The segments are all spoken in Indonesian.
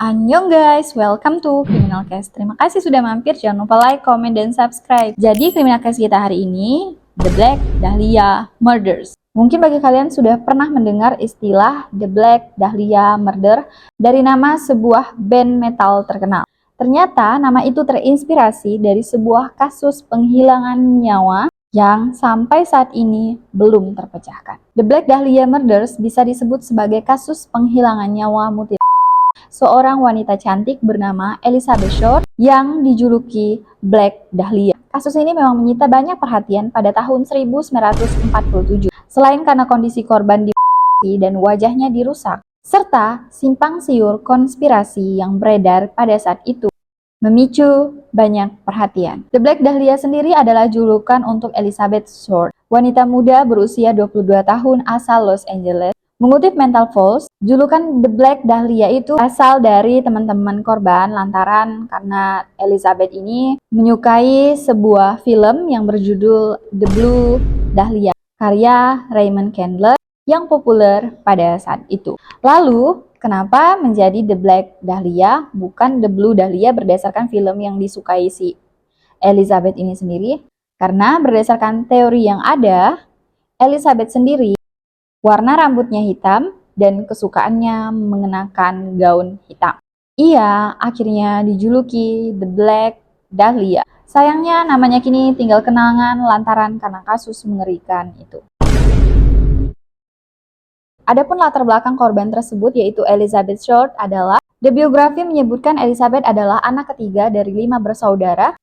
Annyeong guys, welcome to Criminal Case. Terima kasih sudah mampir, jangan lupa like, comment, dan subscribe. Jadi Criminal Case kita hari ini, The Black Dahlia Murders. Mungkin bagi kalian sudah pernah mendengar istilah The Black Dahlia Murder dari nama sebuah band metal terkenal. Ternyata nama itu terinspirasi dari sebuah kasus penghilangan nyawa yang sampai saat ini belum terpecahkan. The Black Dahlia Murders bisa disebut sebagai kasus penghilangan nyawa mutilasi seorang wanita cantik bernama Elizabeth Short yang dijuluki Black Dahlia. Kasus ini memang menyita banyak perhatian pada tahun 1947. Selain karena kondisi korban dan wajahnya dirusak, serta simpang siur konspirasi yang beredar pada saat itu, memicu banyak perhatian. The Black Dahlia sendiri adalah julukan untuk Elizabeth Short, wanita muda berusia 22 tahun asal Los Angeles. Mengutip Mental Floss, julukan The Black Dahlia itu asal dari teman-teman korban lantaran karena Elizabeth ini menyukai sebuah film yang berjudul The Blue Dahlia, karya Raymond Chandler yang populer pada saat itu. Lalu, kenapa menjadi The Black Dahlia bukan The Blue Dahlia berdasarkan film yang disukai si Elizabeth ini sendiri? Karena berdasarkan teori yang ada, Elizabeth sendiri warna rambutnya hitam dan kesukaannya mengenakan gaun hitam. Ia akhirnya dijuluki The Black Dahlia. Sayangnya namanya kini tinggal kenangan lantaran karena kasus mengerikan itu. Adapun latar belakang korban tersebut yaitu Elizabeth Short adalah, the biografi menyebutkan Elizabeth adalah anak ketiga dari 5 bersaudara,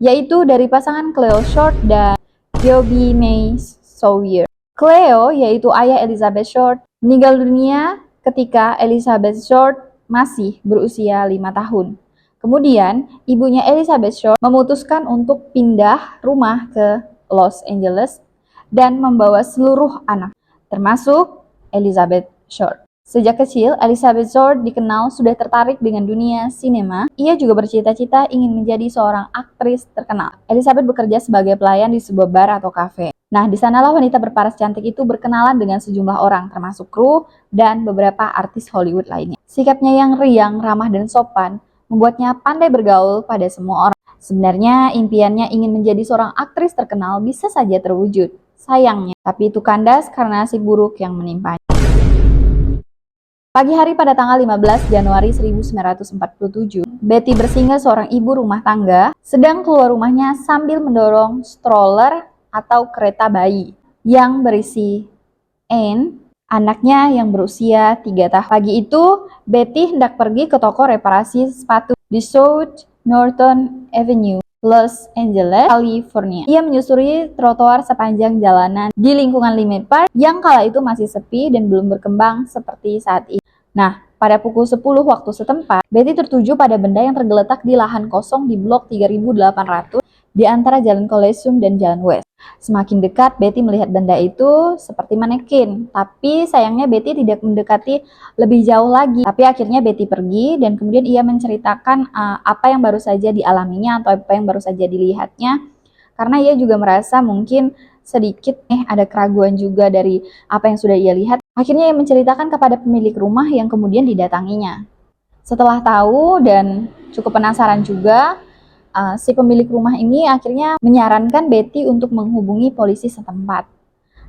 yaitu dari pasangan Cleo Short dan Phoebe May Sawyer. Cleo, yaitu ayah Elizabeth Short, meninggal dunia ketika Elizabeth Short masih berusia 5 tahun. Kemudian, ibunya Elizabeth Short memutuskan untuk pindah rumah ke Los Angeles dan membawa seluruh anak, termasuk Elizabeth Short. Sejak kecil, Elizabeth Short dikenal sudah tertarik dengan dunia sinema. Ia juga bercita-cita ingin menjadi seorang aktris terkenal. Elizabeth bekerja sebagai pelayan di sebuah bar atau kafe. Nah, di sanalah wanita berparas cantik itu berkenalan dengan sejumlah orang, termasuk kru dan beberapa artis Hollywood lainnya. Sikapnya yang riang, ramah, dan sopan membuatnya pandai bergaul pada semua orang. Sebenarnya, impiannya ingin menjadi seorang aktris terkenal bisa saja terwujud. Sayangnya, tapi itu kandas karena nasib buruk yang menimpanya. Pagi hari pada tanggal 15 Januari 1947, Betty Bersinger, seorang ibu rumah tangga, sedang keluar rumahnya sambil mendorong stroller atau kereta bayi yang berisi Anne, anaknya yang berusia 3 tahun. Pagi itu, Betty hendak pergi ke toko reparasi sepatu di South Norton Avenue, Los Angeles, California. Ia menyusuri trotoar sepanjang jalanan di lingkungan Limit Park yang kala itu masih sepi dan belum berkembang seperti saat ini. Nah, pada pukul 10 waktu setempat, Betty tertuju pada benda yang tergeletak di lahan kosong di blok 3800 di antara Jalan Coliseum dan Jalan West. Semakin dekat, Betty melihat benda itu seperti manekin, tapi sayangnya Betty tidak mendekati lebih jauh lagi. Tapi akhirnya Betty pergi dan kemudian ia menceritakan apa yang baru saja dialaminya atau apa yang baru saja dilihatnya, karena ia juga merasa mungkin sedikit ada keraguan juga dari apa yang sudah ia lihat. Akhirnya ia menceritakan kepada pemilik rumah yang kemudian didatanginya. Setelah tahu dan cukup penasaran juga, si pemilik rumah ini akhirnya menyarankan Betty untuk menghubungi polisi setempat.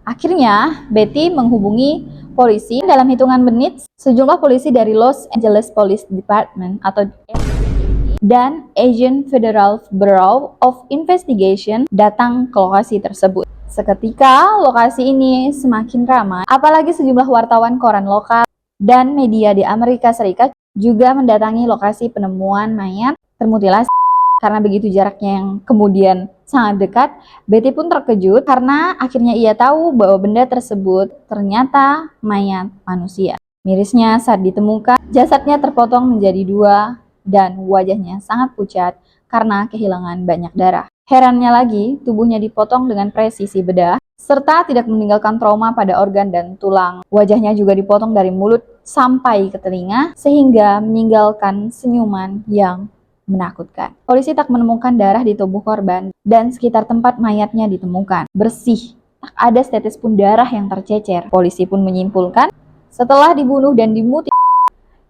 Akhirnya, Betty menghubungi polisi. Dalam hitungan menit, sejumlah polisi dari Los Angeles Police Department atau LAPD dan Agent Federal Bureau of Investigation datang ke lokasi tersebut. Seketika, lokasi ini semakin ramai, apalagi sejumlah wartawan koran lokal dan media di Amerika Serikat juga mendatangi lokasi penemuan mayat termutilasi. Karena begitu jaraknya yang kemudian sangat dekat, Betty pun terkejut karena akhirnya ia tahu bahwa benda tersebut ternyata mayat manusia. Mirisnya saat ditemukan, jasadnya terpotong menjadi 2 dan wajahnya sangat pucat karena kehilangan banyak darah. Herannya lagi, tubuhnya dipotong dengan presisi bedah, serta tidak meninggalkan trauma pada organ dan tulang. Wajahnya juga dipotong dari mulut sampai ke telinga, sehingga meninggalkan senyuman yang menakutkan. Polisi tak menemukan darah di tubuh korban, dan sekitar tempat mayatnya ditemukan bersih. Tak ada setetes pun darah yang tercecer. Polisi pun menyimpulkan, setelah dibunuh dan dimutilasi,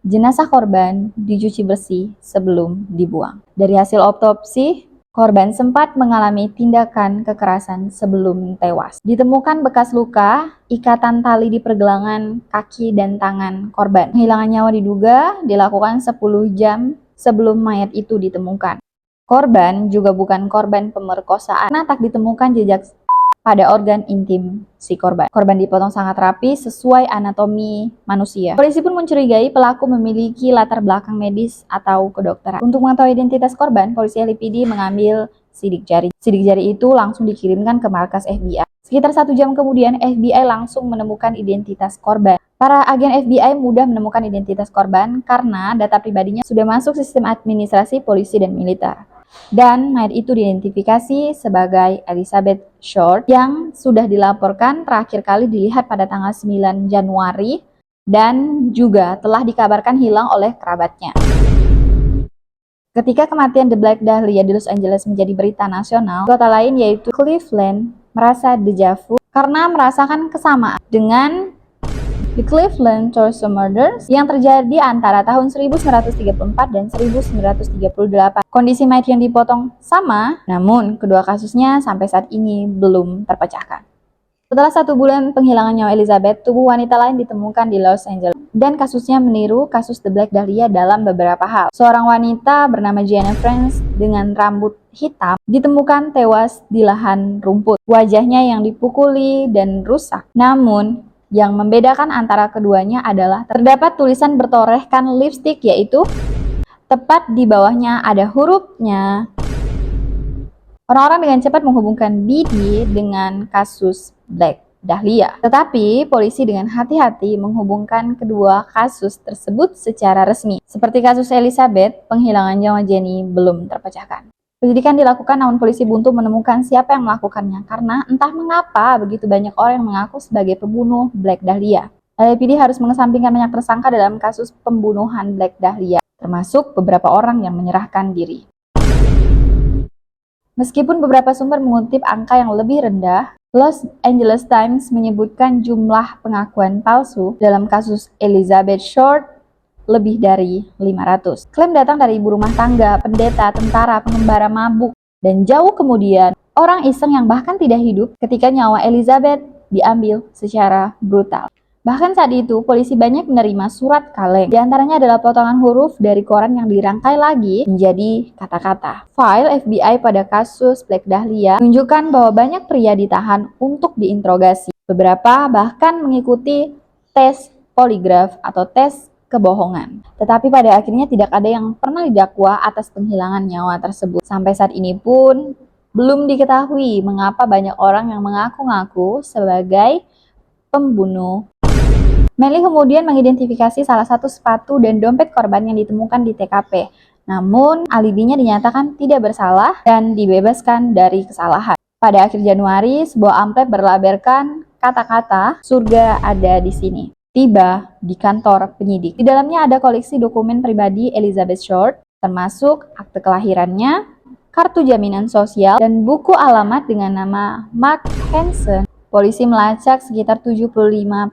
jenazah korban dicuci bersih sebelum dibuang. Dari hasil otopsi, korban sempat mengalami tindakan kekerasan sebelum tewas. Ditemukan bekas luka, ikatan tali di pergelangan kaki dan tangan korban. Penghilangan nyawa diduga dilakukan 10 jam sebelum mayat itu ditemukan. Korban juga bukan korban pemerkosaan karena tak ditemukan jejak pada organ intim si korban. Korban dipotong sangat rapi sesuai anatomi manusia. Polisi pun mencurigai pelaku memiliki latar belakang medis atau kedokteran. Untuk mengetahui identitas korban, polisi LAPD mengambil sidik jari. Sidik jari itu langsung dikirimkan ke markas FBI. Sekitar 1 jam kemudian, FBI langsung menemukan identitas korban. Para agen FBI mudah menemukan identitas korban karena data pribadinya sudah masuk sistem administrasi polisi dan militer. Dan mayat itu diidentifikasi sebagai Elizabeth Short yang sudah dilaporkan terakhir kali dilihat pada tanggal 9 Januari dan juga telah dikabarkan hilang oleh kerabatnya. Ketika kematian The Black Dahlia di Los Angeles menjadi berita nasional, kota lain yaitu Cleveland merasa deja vu karena merasakan kesamaan dengan The Cleveland Torso Murders yang terjadi antara tahun 1934 dan 1938. Kondisi mayat yang dipotong sama, namun kedua kasusnya sampai saat ini belum terpecahkan. Setelah 1 bulan penghilangan nyawa Elizabeth, tubuh wanita lain ditemukan di Los Angeles. Dan kasusnya meniru kasus The Black Dahlia dalam beberapa hal. Seorang wanita bernama Gianna Franz dengan rambut hitam ditemukan tewas di lahan rumput. Wajahnya yang dipukuli dan rusak. Namun, yang membedakan antara keduanya adalah terdapat tulisan bertorehkan lipstik, yaitu tepat di bawahnya ada hurufnya. Orang-orang dengan cepat menghubungkan BD dengan kasus Black Dahlia. Tetapi polisi dengan hati-hati menghubungkan kedua kasus tersebut secara resmi. Seperti kasus Elizabeth, penghilangan nyawa Jenny belum terpecahkan. Penyelidikan dilakukan namun polisi buntu menemukan siapa yang melakukannya karena entah mengapa begitu banyak orang yang mengaku sebagai pembunuh Black Dahlia. LAPD harus mengesampingkan banyak tersangka dalam kasus pembunuhan Black Dahlia, termasuk beberapa orang yang menyerahkan diri. Meskipun beberapa sumber mengutip angka yang lebih rendah, Los Angeles Times menyebutkan jumlah pengakuan palsu dalam kasus Elizabeth Short lebih dari 500. Klaim datang dari ibu rumah tangga, pendeta, tentara, pengembara mabuk, dan jauh kemudian orang iseng yang bahkan tidak hidup ketika nyawa Elizabeth diambil secara brutal. Bahkan saat itu, polisi banyak menerima surat kaleng. Di antaranya adalah potongan huruf dari koran yang dirangkai lagi menjadi kata-kata. File FBI pada kasus Black Dahlia menunjukkan bahwa banyak pria ditahan untuk diinterogasi. Beberapa bahkan mengikuti tes poligraf atau tes kebohongan. Tetapi pada akhirnya tidak ada yang pernah didakwa atas penghilangan nyawa tersebut. Sampai saat ini pun belum diketahui mengapa banyak orang yang mengaku-ngaku sebagai pembunuh. Melly kemudian mengidentifikasi salah satu sepatu dan dompet korban yang ditemukan di TKP. Namun alibinya dinyatakan tidak bersalah dan dibebaskan dari kesalahan. Pada akhir Januari, sebuah amplop berlaberkan kata-kata "surga ada di sini" tiba di kantor penyidik. Di dalamnya ada koleksi dokumen pribadi Elizabeth Short, termasuk akte kelahirannya, kartu jaminan sosial, dan buku alamat dengan nama Mark Hansen. Polisi melacak sekitar 75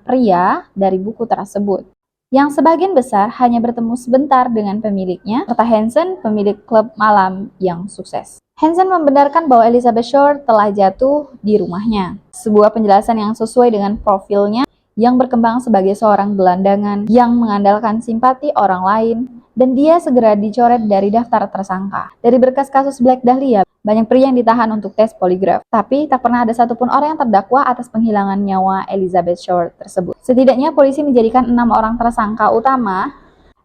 pria dari buku tersebut, yang sebagian besar hanya bertemu sebentar dengan pemiliknya, serta Hansen, pemilik klub malam yang sukses. Hansen membenarkan bahwa Elizabeth Short telah jatuh di rumahnya. Sebuah penjelasan yang sesuai dengan profilnya yang berkembang sebagai seorang gelandangan yang mengandalkan simpati orang lain, dan dia segera dicoret dari daftar tersangka. Dari berkas kasus Black Dahlia, banyak pria yang ditahan untuk tes poligraf, tapi tak pernah ada satupun orang yang terdakwa atas penghilangan nyawa Elizabeth Short tersebut. Setidaknya polisi menjadikan 6 orang tersangka utama,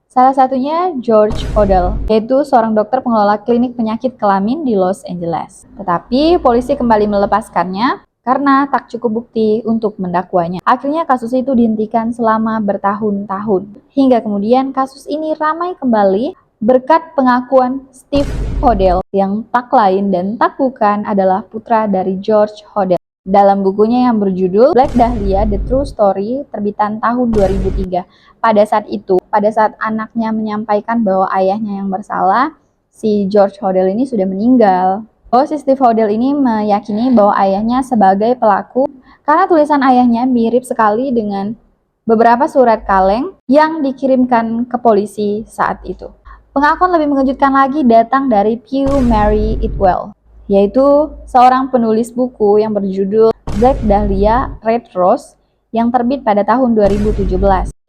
salah satunya George Hodel, yaitu seorang dokter pengelola klinik penyakit kelamin di Los Angeles. Tetapi polisi kembali melepaskannya karena tak cukup bukti untuk mendakwanya. Akhirnya kasus itu dihentikan selama bertahun-tahun. Hingga kemudian kasus ini ramai kembali berkat pengakuan Steve Hodel yang tak lain dan tak bukan adalah putra dari George Hodel. Dalam bukunya yang berjudul Black Dahlia, The True Story, terbitan tahun 2003. Pada saat anaknya menyampaikan bahwa ayahnya yang bersalah, si George Hodel ini sudah meninggal. Si Steve Hodel ini meyakini bahwa ayahnya sebagai pelaku karena tulisan ayahnya mirip sekali dengan beberapa surat kaleng yang dikirimkan ke polisi saat itu. Pengakuan lebih mengejutkan lagi datang dari Pew Mary Itwell, yaitu seorang penulis buku yang berjudul Black Dahlia Red Rose yang terbit pada tahun 2017.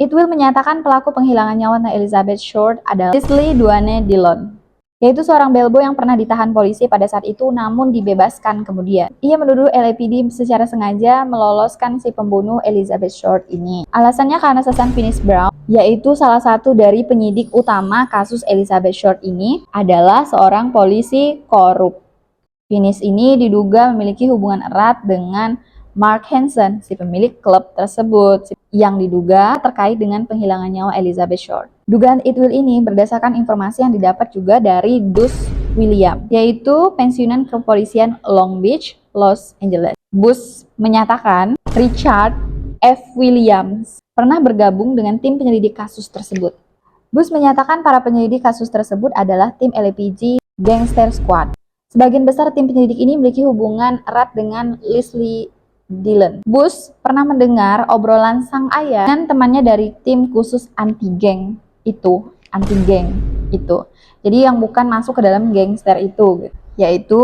Itwell menyatakan pelaku penghilangan nyawa Elizabeth Short adalah Leslie Duane Dillon, yaitu seorang bellboy yang pernah ditahan polisi pada saat itu namun dibebaskan kemudian. Ia menuduh LAPD secara sengaja meloloskan si pembunuh Elizabeth Short ini. Alasannya karena Susan Finis Brown, yaitu salah satu dari penyidik utama kasus Elizabeth Short ini, adalah seorang polisi korup. Finis ini diduga memiliki hubungan erat dengan Mark Hansen, si pemilik klub tersebut, yang diduga terkait dengan penghilangan nyawa Elizabeth Short. Dugaan Itwell ini berdasarkan informasi yang didapat juga dari Dus William, yaitu pensiunan kepolisian Long Beach, Los Angeles. Bus menyatakan Richard F. Williams pernah bergabung dengan tim penyelidik kasus tersebut. Bus menyatakan para penyelidik kasus tersebut adalah tim LAPD Gangster Squad. Sebagian besar tim penyelidik ini memiliki hubungan erat dengan Leslie Dillon. Bush pernah mendengar obrolan sang ayah dengan temannya dari tim khusus anti-geng itu. Jadi yang bukan masuk ke dalam gangster itu, yaitu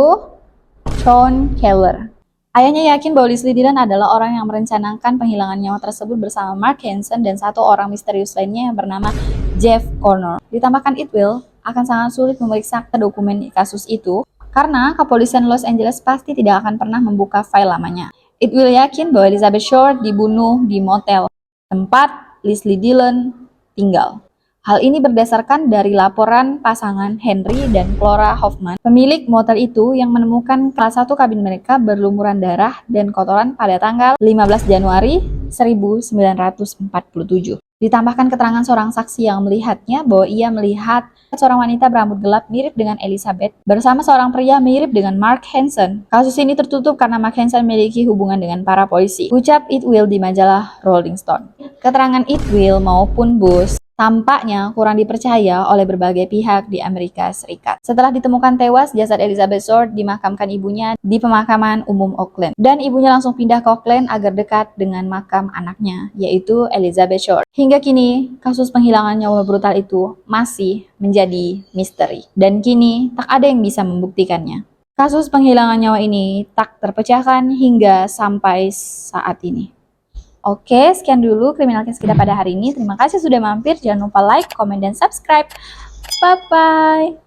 Sean Keller. Ayahnya yakin bahwa Leslie Dillon adalah orang yang merencanakan penghilangan nyawa tersebut bersama Mark Hansen dan satu orang misterius lainnya yang bernama Jeff Connor. Ditambahkan Itwell akan sangat sulit memeriksa dokumen kasus itu karena kepolisian Los Angeles pasti tidak akan pernah membuka file lamanya. Itwell yakin bahwa Elizabeth Short dibunuh di motel tempat Leslie Dillon tinggal. Hal ini berdasarkan dari laporan pasangan Henry dan Flora Hoffman, pemilik motel itu, yang menemukan salah satu kabin mereka berlumuran darah dan kotoran pada tanggal 15 Januari 1947. Ditambahkan keterangan seorang saksi yang melihatnya bahwa ia melihat seorang wanita berambut gelap mirip dengan Elizabeth bersama seorang pria mirip dengan Mark Hansen. Kasus ini tertutup karena Mark Hansen memiliki hubungan dengan para polisi, ucap Itwell di majalah Rolling Stone. Keterangan Itwell maupun Bush tampaknya kurang dipercaya oleh berbagai pihak di Amerika Serikat. Setelah ditemukan tewas, jasad Elizabeth Short dimakamkan ibunya di pemakaman umum Oakland. Dan ibunya langsung pindah ke Oakland agar dekat dengan makam anaknya, yaitu Elizabeth Short. Hingga kini, kasus penghilangan nyawa brutal itu masih menjadi misteri. Dan kini, tak ada yang bisa membuktikannya. Kasus penghilangan nyawa ini tak terpecahkan hingga sampai saat ini. Oke, sekian dulu Criminal Case kita pada hari ini. Terima kasih sudah mampir. Jangan lupa like, komen, dan subscribe. Bye-bye.